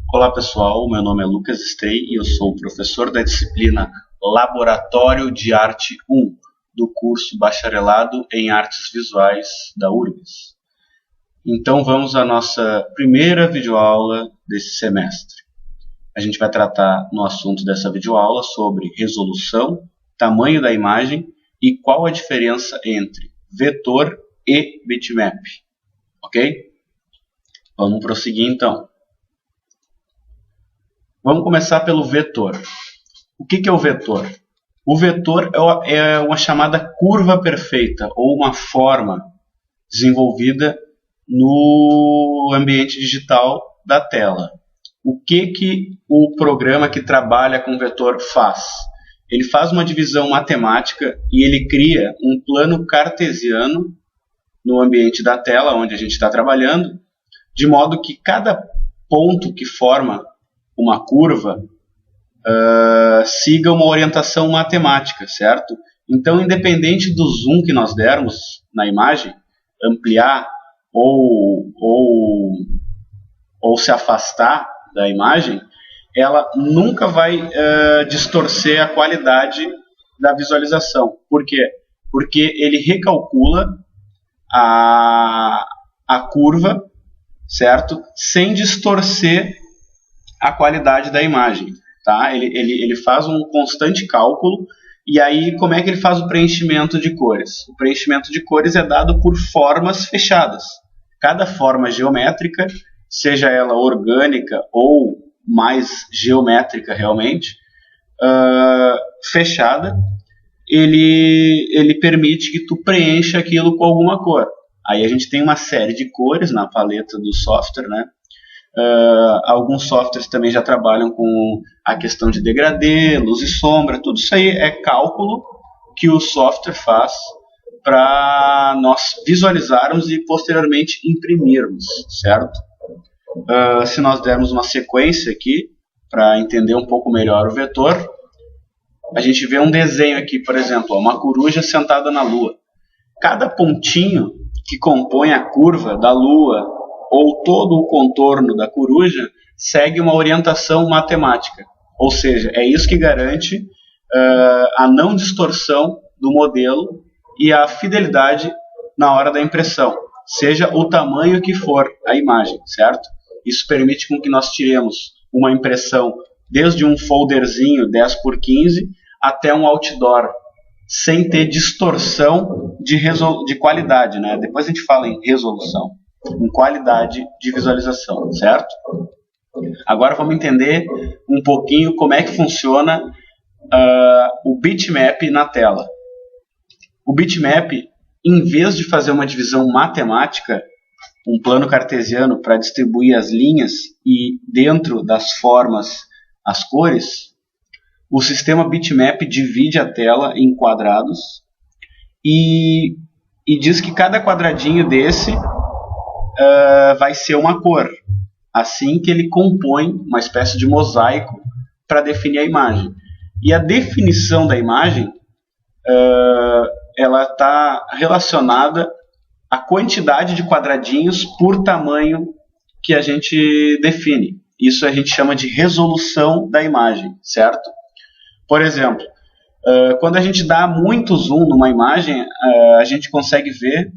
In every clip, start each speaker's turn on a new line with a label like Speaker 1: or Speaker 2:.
Speaker 1: Olá pessoal, meu nome é Lucas Stey e eu sou professor da disciplina Laboratório de Arte 1 do curso Bacharelado em Artes Visuais da URGS. Então vamos à nossa primeira videoaula desse semestre. A gente vai tratar no assunto dessa videoaula sobre resolução, tamanho da imagem e qual a diferença entre vetor e bitmap. Ok? Vamos prosseguir então. Vamos começar pelo vetor. O que é o vetor? O vetor é uma chamada curva perfeita ou uma forma desenvolvida no ambiente digital da tela. O que o programa que trabalha com vetor faz? Ele faz uma divisão matemática e ele cria um plano cartesiano no ambiente da tela onde a gente está trabalhando, de modo que cada ponto que forma uma curva siga uma orientação matemática, certo? Então, independente do zoom que nós dermos na imagem, ampliar ou se afastar da imagem, ela nunca vai distorcer a qualidade da visualização. Por quê? Porque ele recalcula a curva, certo? Sem distorcer a qualidade da imagem, tá? Ele faz um constante cálculo e aí como é que ele faz o preenchimento de cores? O preenchimento de cores é dado por formas fechadas. Cada forma geométrica, seja ela orgânica ou mais geométrica realmente, fechada, ele permite que tu preencha aquilo com alguma cor. Aí a gente tem uma série de cores na paleta do software, né? Alguns softwares também já trabalham com a questão de degradê, luz e sombra, tudo isso aí é cálculo que o software faz para nós visualizarmos e posteriormente imprimirmos, certo? Se nós dermos uma sequência aqui para entender um pouco melhor o vetor, a gente vê um desenho aqui, por exemplo, uma coruja sentada na lua. Cada pontinho que compõe a curva da lua ou todo o contorno da coruja segue uma orientação matemática. Ou seja, é isso que garante a não distorção do modelo e a fidelidade na hora da impressão, seja o tamanho que for a imagem, certo? Isso permite com que nós tiremos uma impressão desde um folderzinho 10x15 até um outdoor, sem ter distorção de qualidade, né? Depois a gente fala em resolução, em qualidade de visualização, certo? Agora vamos entender um pouquinho como é que funciona o bitmap na tela. O bitmap, em vez de fazer uma divisão matemática, um plano cartesiano para distribuir as linhas e dentro das formas as cores, o sistema bitmap divide a tela em quadrados e diz que cada quadradinho desse vai ser uma cor, assim que ele compõe uma espécie de mosaico para definir a imagem. E a definição da imagem ela está relacionada à quantidade de quadradinhos por tamanho que a gente define. Isso a gente chama de resolução da imagem, certo? Por exemplo, quando a gente dá muito zoom numa imagem, a gente consegue ver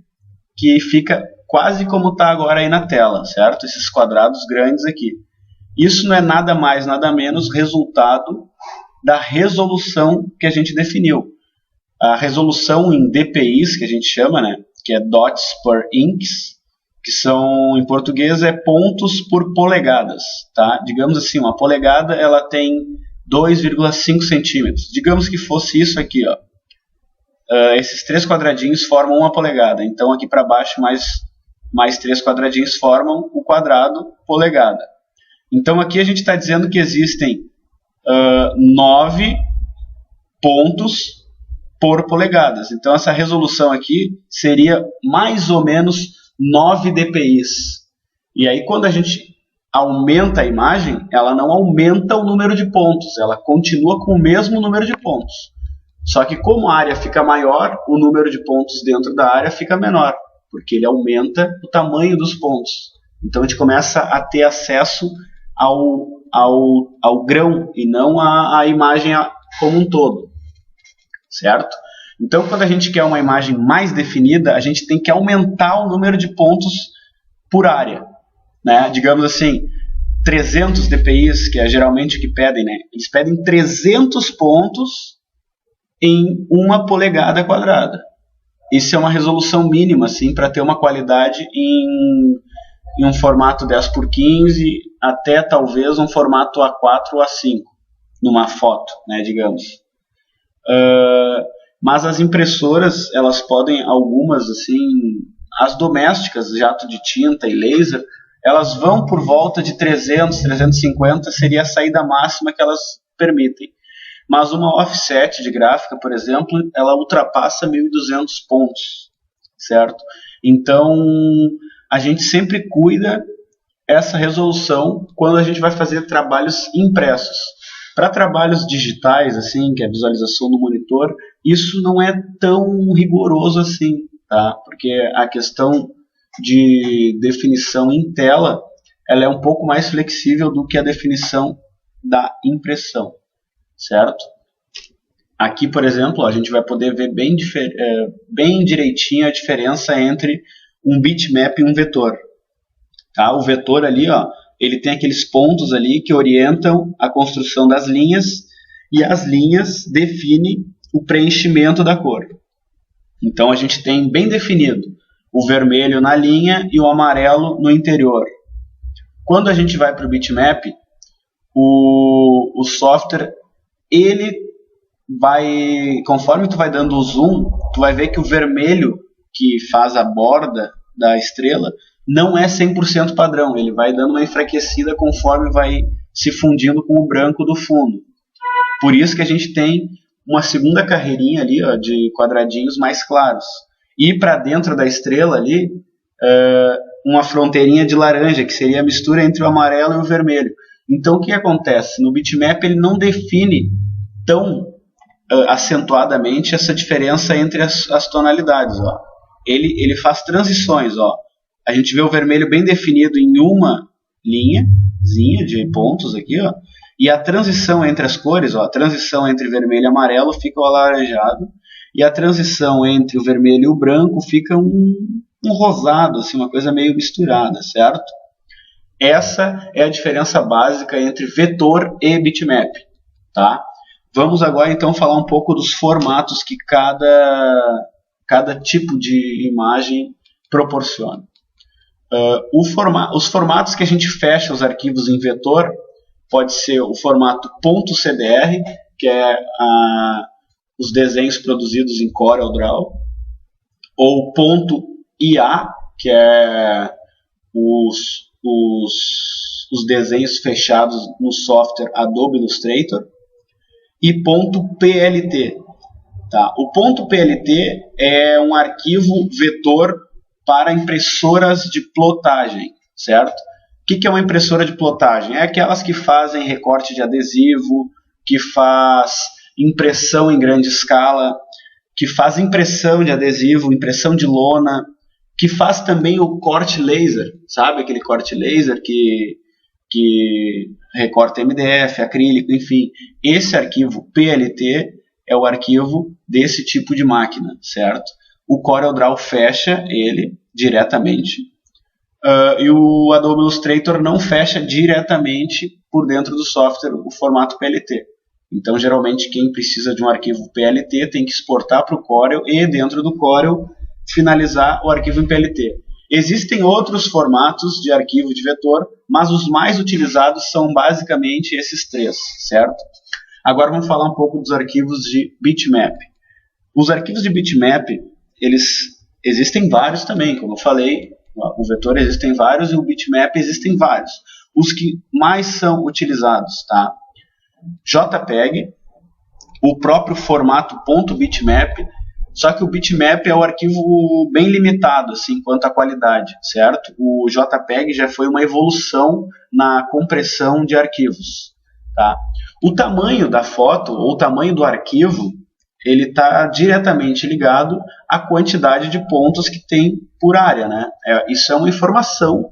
Speaker 1: que fica quase como está agora aí na tela, certo? Esses quadrados grandes aqui. Isso não é nada mais, nada menos resultado da resolução que a gente definiu. A resolução em dpis, que a gente chama, né? Que é dots per inches, que são, em português, é pontos por polegadas, tá? Digamos assim, uma polegada ela tem 2,5 centímetros. Digamos que fosse isso aqui, ó. Esses 3 quadradinhos formam uma polegada. Então, aqui para baixo, mais 3 quadradinhos formam o quadrado polegada. Então, aqui a gente está dizendo que existem 9 pontos por polegadas. Então, essa resolução aqui seria mais ou menos 9 dpis. E aí, quando a gente aumenta a imagem, ela não aumenta o número de pontos, ela continua com o mesmo número de pontos. Só que como a área fica maior, o número de pontos dentro da área fica menor, porque ele aumenta o tamanho dos pontos. Então a gente começa a ter acesso ao grão e não à imagem como um todo, certo? Então, quando a gente quer uma imagem mais definida, a gente tem que aumentar o número de pontos por área, né? Digamos assim, 300 dpi, que é geralmente o que pedem, né? Eles pedem 300 pontos em 1 polegada quadrada. Isso é uma resolução mínima, assim, para ter uma qualidade em um formato 10x15 até talvez um formato A4 ou A5 numa foto, né, digamos. Mas as impressoras, elas podem, algumas assim, as domésticas, jato de tinta e laser, elas vão por volta de 300, 350, seria a saída máxima que elas permitem. Mas uma offset de gráfica, por exemplo, ela ultrapassa 1.200 pontos, certo? Então, a gente sempre cuida essa resolução quando a gente vai fazer trabalhos impressos. Para trabalhos digitais, assim, que é a visualização do monitor, isso não é tão rigoroso assim, tá? Porque a questão de definição em tela, ela é um pouco mais flexível do que a definição da impressão, certo? Aqui, por exemplo, a gente vai poder ver bem direitinho a diferença entre um bitmap e um vetor. Tá? O vetor ali, ó, ele tem aqueles pontos ali que orientam a construção das linhas e as linhas definem o preenchimento da cor. Então a gente tem bem definido o vermelho na linha e o amarelo no interior. Quando a gente vai para o bitmap, o software, ele vai, conforme tu vai dando o zoom, tu vai ver que o vermelho que faz a borda da estrela não é 100% padrão, ele vai dando uma enfraquecida conforme vai se fundindo com o branco do fundo. Por isso que a gente tem uma segunda carreirinha ali, ó, de quadradinhos mais claros. E para dentro da estrela ali, uma fronteirinha de laranja, que seria a mistura entre o amarelo e o vermelho. Então o que acontece? No bitmap ele não define tão acentuadamente essa diferença entre as tonalidades. Ó. Ele faz transições. Ó. A gente vê o vermelho bem definido em uma linhazinha de pontos aqui, ó, e a transição entre as cores, ó, a transição entre vermelho e amarelo fica o alaranjado, e a transição entre o vermelho e o branco fica um rosado, assim, uma coisa meio misturada, certo? Essa é a diferença básica entre vetor e bitmap, tá? Vamos agora então falar um pouco dos formatos que cada tipo de imagem proporciona. Os formatos que a gente fecha os arquivos em vetor pode ser o formato .cdr, que é os desenhos produzidos em CorelDRAW, ou .ia, que é os desenhos fechados no software Adobe Illustrator, e .plt. Tá? O .plt é um arquivo vetor para impressoras de plotagem, certo? O que é uma impressora de plotagem? É aquelas que fazem recorte de adesivo, que faz impressão em grande escala, que faz impressão de adesivo, impressão de lona, que faz também o corte laser, sabe? Aquele corte laser que recorta MDF, acrílico, enfim. Esse arquivo PLT é o arquivo desse tipo de máquina, certo? O CorelDRAW fecha ele diretamente e o Adobe Illustrator não fecha diretamente por dentro do software o formato PLT. Então, geralmente, quem precisa de um arquivo PLT tem que exportar para o Corel e, dentro do Corel, finalizar o arquivo em PLT. Existem outros formatos de arquivo de vetor, mas os mais utilizados são basicamente esses três, certo? Agora vamos falar um pouco dos arquivos de bitmap. Os arquivos de bitmap, eles existem vários também, como eu falei, o vetor existem vários e o bitmap existem vários. Os que mais são utilizados, tá? JPEG, o próprio formato .bitmap, só que o bitmap é um arquivo bem limitado assim, quanto à qualidade, certo? O JPEG já foi uma evolução na compressão de arquivos. Tá? O tamanho da foto, ou o tamanho do arquivo, ele está diretamente ligado à quantidade de pontos que tem por área. Né? Isso é uma informação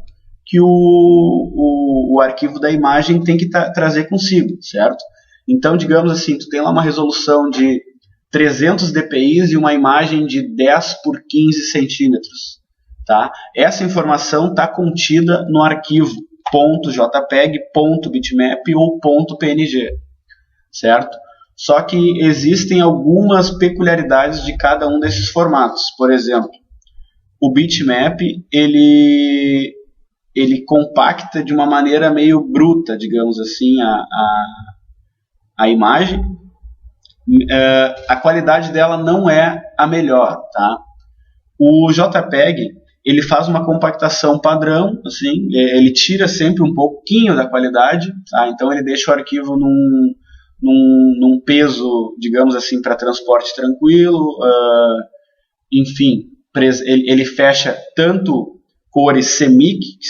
Speaker 1: que o arquivo da imagem tem que trazer consigo, certo? Então, digamos assim, tu tem lá uma resolução de 300 dpi e uma imagem de 10 por 15 centímetros. Tá? Essa informação está contida no arquivo .jpeg, .bitmap ou .png, certo? Só que existem algumas peculiaridades de cada um desses formatos. Por exemplo, o bitmap ele compacta de uma maneira meio bruta, digamos assim, a imagem. A qualidade dela não é a melhor, tá? O JPEG ele faz uma compactação padrão, assim, ele tira sempre um pouquinho da qualidade, tá? Então ele deixa o arquivo num peso, digamos assim, para transporte tranquilo, enfim, ele fecha tanto cores CMYK, que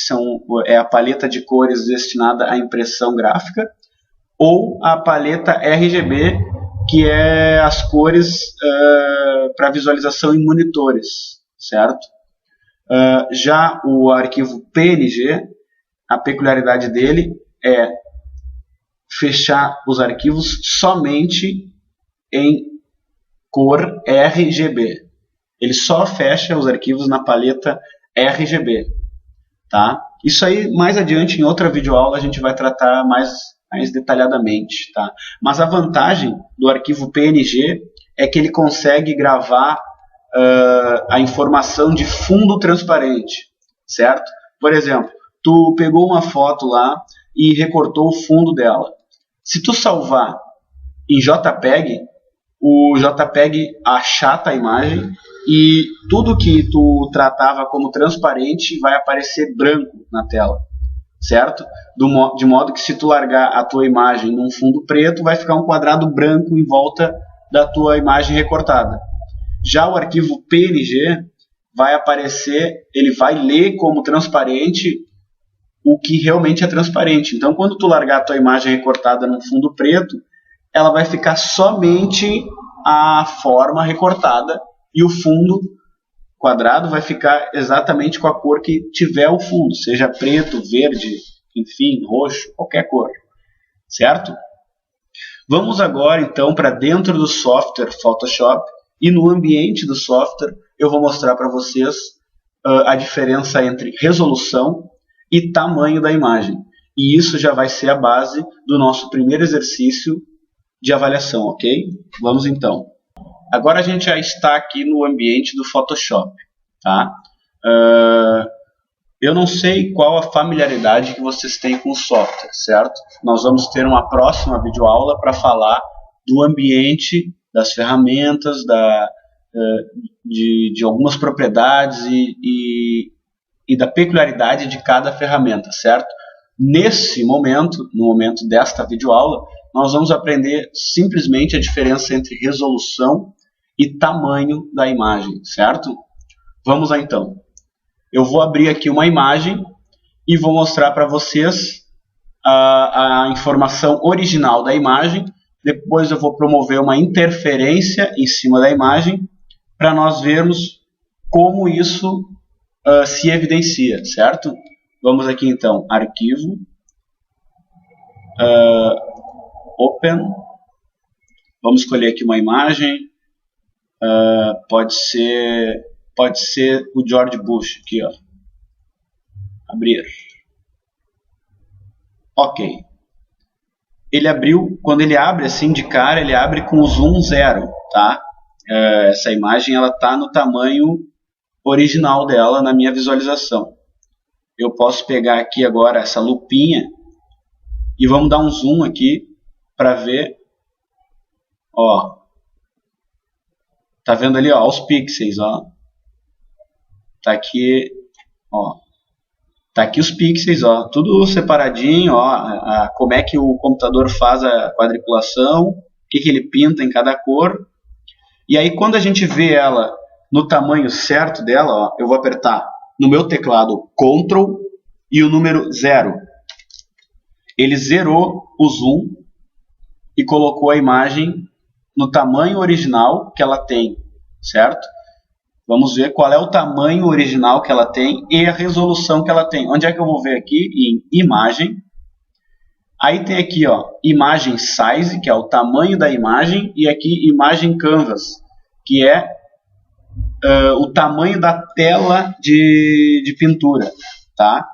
Speaker 1: é a paleta de cores destinada à impressão gráfica, ou a paleta RGB, que é as cores para visualização em monitores, certo? Já o arquivo PNG, a peculiaridade dele é fechar os arquivos somente em cor RGB. Ele só fecha os arquivos na paleta RGB, tá? Isso aí, mais adiante, em outra videoaula, a gente vai tratar mais detalhadamente, tá? Mas a vantagem do arquivo PNG é que ele consegue gravar a informação de fundo transparente, certo? Por exemplo, tu pegou uma foto lá e recortou o fundo dela. Se tu salvar em JPEG, o JPEG achata a imagem e tudo que tu tratava como transparente vai aparecer branco na tela, certo? De modo que se tu largar a tua imagem num fundo preto, vai ficar um quadrado branco em volta da tua imagem recortada. Já o arquivo PNG vai aparecer, ele vai ler como transparente o que realmente é transparente. Então, quando tu largar a tua imagem recortada num fundo preto, ela vai ficar somente a forma recortada e o fundo quadrado vai ficar exatamente com a cor que tiver o fundo, seja preto, verde, enfim, roxo, qualquer cor, certo? Vamos agora então para dentro do software Photoshop e no ambiente do software eu vou mostrar para vocês a diferença entre resolução e tamanho da imagem. E isso já vai ser a base do nosso primeiro exercício de avaliação, ok? Vamos então. Agora a gente já está aqui no ambiente do Photoshop, tá? Eu não sei qual a familiaridade que vocês têm com o software, certo? Nós vamos ter uma próxima videoaula para falar do ambiente, das ferramentas, de algumas propriedades e da peculiaridade de cada ferramenta, certo? Nesse momento, no momento desta videoaula, nós vamos aprender simplesmente a diferença entre resolução e tamanho da imagem, certo? Vamos lá então. Eu vou abrir aqui uma imagem e vou mostrar para vocês a informação original da imagem. Depois eu vou promover uma interferência em cima da imagem para nós vermos como isso se evidencia, certo? Vamos aqui então, arquivo, open, vamos escolher aqui uma imagem, pode ser o George Bush, aqui ó, abrir, ok. Ele abriu, quando ele abre assim de cara, ele abre com o zoom 0, tá? Essa imagem ela tá no tamanho original dela na minha visualização. Eu posso pegar aqui agora essa lupinha e vamos dar um zoom aqui para ver, ó, tá vendo ali, ó, os pixels, ó, tá aqui, ó, tá aqui os pixels, ó, tudo separadinho, ó, como é que o computador faz a quadriculação, o que ele pinta em cada cor. E aí quando a gente vê ela no tamanho certo dela, ó, eu vou apertar no meu teclado Ctrl e o número 0. Ele zerou o zoom e colocou a imagem no tamanho original que ela tem, certo? Vamos ver qual é o tamanho original que ela tem e a resolução que ela tem. Onde é que eu vou ver aqui? Em imagem. Aí tem aqui, ó, imagem size, que é o tamanho da imagem, e aqui imagem canvas, que é o tamanho da tela de pintura, tá?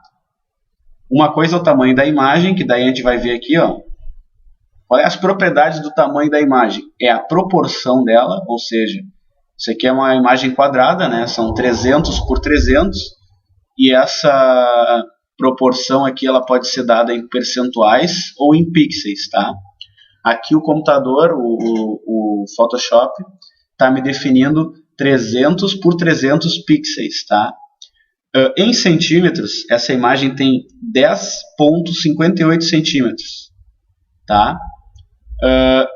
Speaker 1: Uma coisa é o tamanho da imagem, que daí a gente vai ver aqui, ó. Qual é as propriedades do tamanho da imagem? É a proporção dela, ou seja, isso aqui é uma imagem quadrada, né? São 300 por 300, e essa proporção aqui ela pode ser dada em percentuais ou em pixels, tá? Aqui o computador, o Photoshop, está me definindo 300 por 300 pixels, tá? Em centímetros, essa imagem tem 10,58 centímetros, tá?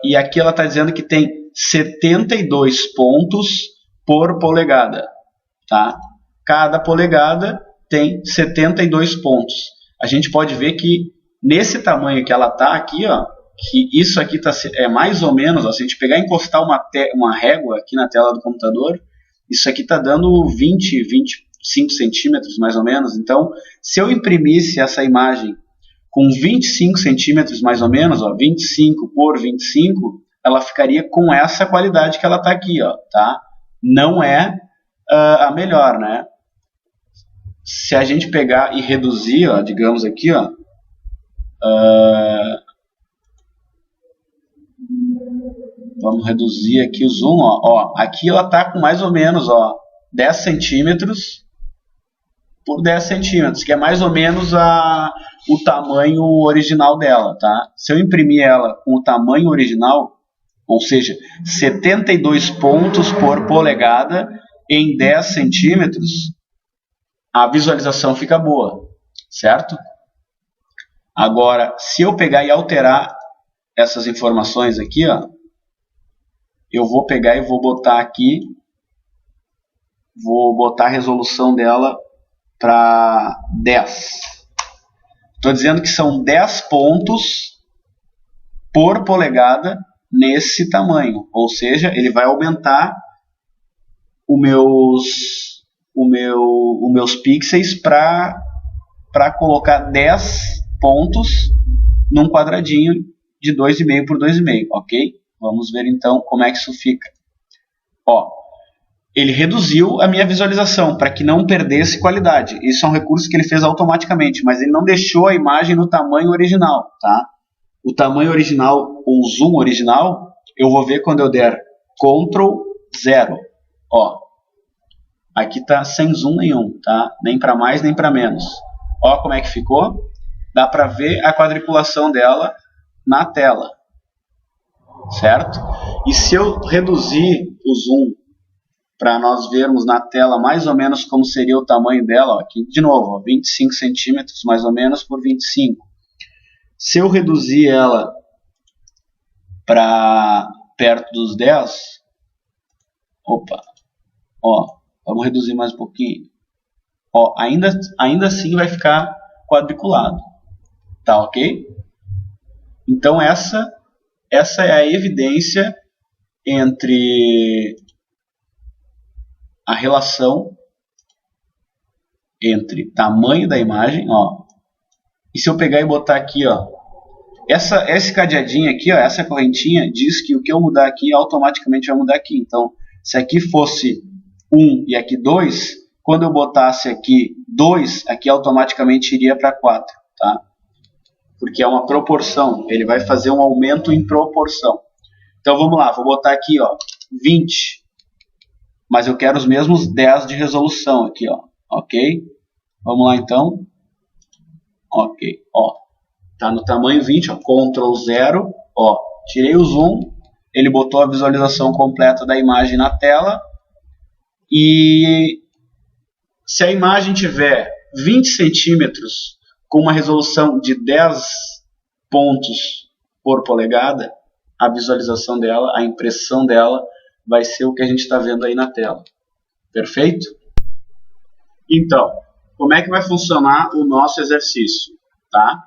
Speaker 1: E aqui ela está dizendo que tem 72 pontos por polegada, tá? Cada polegada tem 72 pontos. A gente pode ver que nesse tamanho que ela está aqui, ó, que isso aqui é mais ou menos, ó, se a gente pegar e encostar uma régua aqui na tela do computador, isso aqui está dando 25 centímetros mais ou menos. Então, se eu imprimisse essa imagem com 25 centímetros mais ou menos, ó, 25 por 25, ela ficaria com essa qualidade que ela está aqui, ó, tá? Não é a melhor, né? Se a gente pegar e reduzir, ó, digamos aqui, ó, vamos reduzir aqui o zoom, ó, aqui ela está com mais ou menos, ó, 10 centímetros por 10 centímetros, que é mais ou menos o tamanho original dela, tá? Se eu imprimir ela com o tamanho original, ou seja, 72 pontos por polegada em 10 centímetros, a visualização fica boa, certo? Agora, se eu pegar e alterar essas informações aqui, ó, eu vou pegar e vou botar aqui, vou botar a resolução dela para 10. Estou dizendo que são 10 pontos por polegada nesse tamanho, ou seja, ele vai aumentar os meus pixels para colocar 10 pontos num quadradinho de 2,5 por 2,5, ok? Vamos ver então como é que isso fica. Ó, ele reduziu a minha visualização para que não perdesse qualidade. Isso é um recurso que ele fez automaticamente, mas ele não deixou a imagem no tamanho original, tá? O tamanho original, ou zoom original, eu vou ver quando eu der Ctrl 0. Ó, aqui tá sem zoom nenhum, tá? Nem para mais nem para menos. Ó como é que ficou. Dá para ver a quadriculação dela na tela, certo? E se eu reduzir o zoom para nós vermos na tela mais ou menos como seria o tamanho dela, ó, aqui de novo, ó, 25 centímetros mais ou menos por 25. Se eu reduzir ela para perto dos 10, opa, ó, vamos reduzir mais um pouquinho, ó, ainda assim vai ficar quadriculado, tá ok? Então essa é a evidência entre a relação entre tamanho da imagem, ó, e se eu pegar e botar aqui, ó, esse cadeadinho aqui, ó, essa correntinha diz que o que eu mudar aqui automaticamente vai mudar aqui. Então, se aqui fosse 1 e aqui 2, quando eu botasse aqui 2, aqui automaticamente iria para 4, tá? Porque é uma proporção, ele vai fazer um aumento em proporção. Então vamos lá, vou botar aqui, ó, 20, mas eu quero os mesmos 10 de resolução aqui, ó, ok? Vamos lá então, ok, ó, tá no tamanho 20, ó, Ctrl 0, ó, tirei o zoom, ele botou a visualização completa da imagem na tela, e se a imagem tiver 20 centímetros com uma resolução de 10 pontos por polegada, a visualização dela, a impressão dela vai ser o que a gente está vendo aí na tela. Perfeito? Então, como é que vai funcionar o nosso exercício? Tá?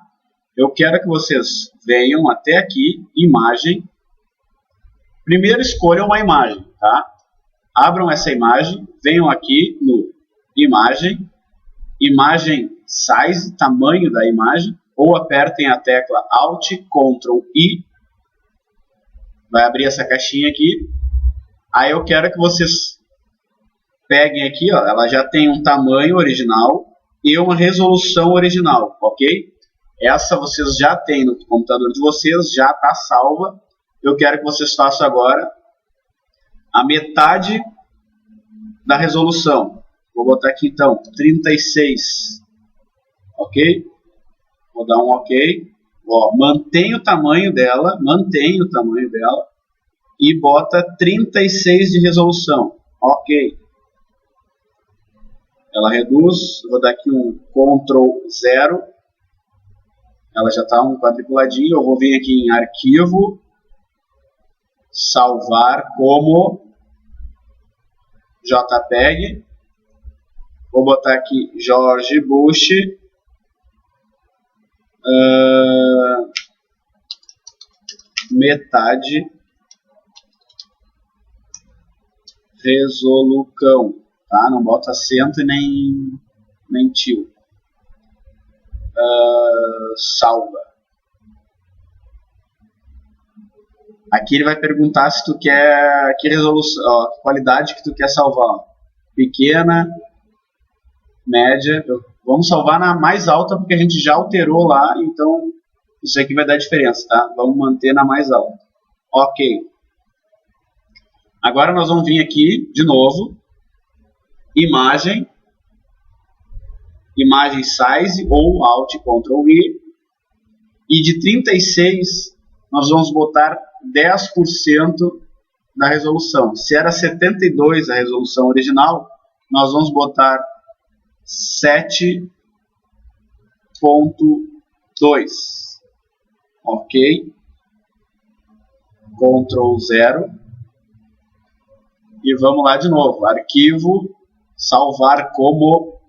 Speaker 1: Eu quero que vocês venham até aqui, imagem. Primeiro escolham uma imagem, tá? abram essa imagem, venham aqui no imagem, imagem size, tamanho da imagem, ou apertem a tecla Alt, Ctrl I, vai abrir essa caixinha aqui. Aí eu quero que vocês peguem aqui, ó, ela já tem um tamanho original e uma resolução original, ok? Essa vocês já têm no computador de vocês, já está salva. Eu quero que vocês façam agora a metade da resolução. Vou botar aqui então 36, ok? Vou dar um ok. Ó, mantém o tamanho dela, e bota 36 de resolução, ok? Ela reduz, vou dar aqui um Ctrl 0, ela já está um quadriculadinho. Eu vou vir aqui em arquivo, salvar como JPEG, vou botar aqui George Bush, metade resolução, tá? Não bota acento e nem tio. Salva. Aqui ele vai perguntar se tu quer que resolução, ó, que qualidade que tu quer salvar. Pequena, média. Vamos salvar na mais alta porque a gente já alterou lá, então isso aqui vai dar diferença, tá? Vamos manter na mais alta. Ok. Agora nós vamos vir aqui de novo, imagem size ou Alt Ctrl I, e de 36 nós vamos botar 10% da resolução. Se era 72 a resolução original, nós vamos botar 7.2, ok? Ctrl 0 e vamos lá de novo, arquivo, salvar como,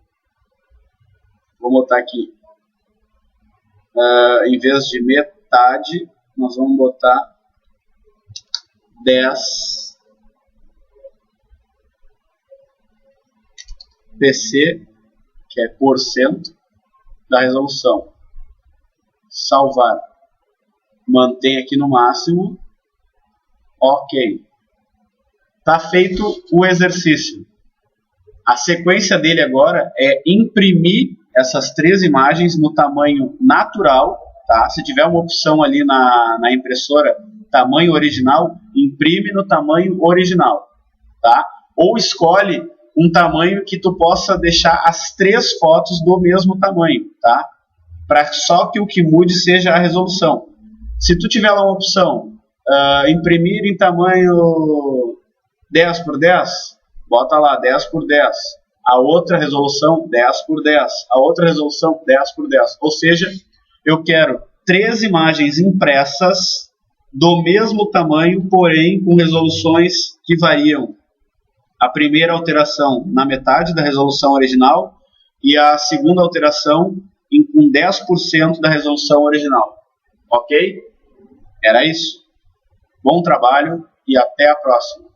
Speaker 1: vou botar aqui, em vez de metade, nós vamos botar 10 PC, que é porcento da resolução. Salvar, mantém aqui no máximo, ok. Está feito o exercício. A sequência dele agora é imprimir essas 3 imagens no tamanho natural, tá? Se tiver uma opção ali na impressora, tamanho original, imprime no tamanho original, tá? Ou escolhe um tamanho que tu possa deixar as 3 fotos do mesmo tamanho, tá? Para só que o que mude seja a resolução. Se tu tiver lá uma opção, imprimir em tamanho 10 por 10, bota lá 10 por 10. A outra resolução 10 por 10. A outra resolução 10 por 10. Ou seja, eu quero 3 imagens impressas do mesmo tamanho, porém com resoluções que variam. A primeira alteração na metade da resolução original e a segunda alteração com 10% da resolução original. Ok? Era isso. Bom trabalho e até a próxima.